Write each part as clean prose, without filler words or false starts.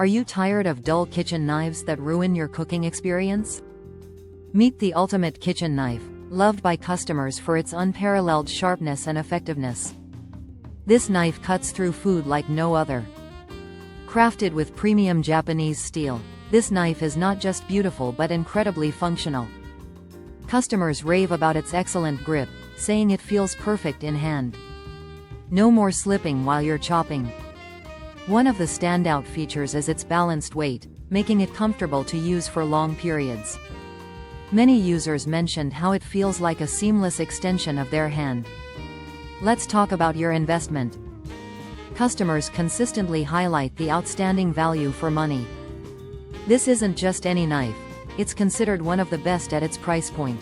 Are you tired of dull kitchen knives that ruin your cooking experience? Meet the ultimate kitchen knife, loved by customers for its unparalleled sharpness and effectiveness. This knife cuts through food like no other. Crafted with premium Japanese steel, this knife is not just beautiful but incredibly functional. Customers rave about its excellent grip, saying it feels perfect in hand. No more slipping while you're chopping. One of the standout features is its balanced weight, making it comfortable to use for long periods. Many users mentioned how it feels like a seamless extension of their hand. Let's talk about your investment. Customers consistently highlight the outstanding value for money. This isn't just any knife, it's considered one of the best at its price point.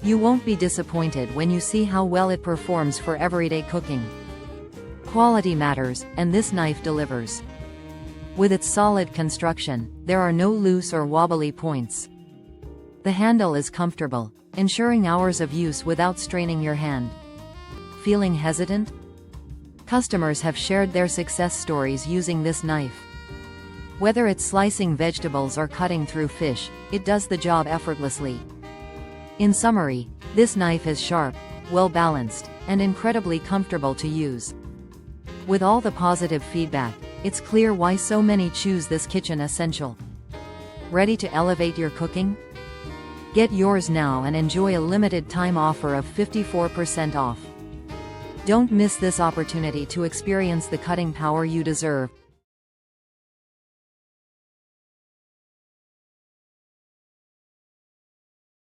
You won't be disappointed when you see how well it performs for everyday cooking. Quality matters, and this knife delivers. With its solid construction, there are no loose or wobbly points. The handle is comfortable, ensuring hours of use without straining your hand. Feeling hesitant? Customers have shared their success stories using this knife. Whether it's slicing vegetables or cutting through fish, it does the job effortlessly. In summary, this knife is sharp, well-balanced, and incredibly comfortable to use. With all the positive feedback, it's clear why so many choose this kitchen essential. Ready to elevate your cooking? Get yours now and enjoy a limited time offer of 54% off. Don't miss this opportunity to experience the cutting power you deserve.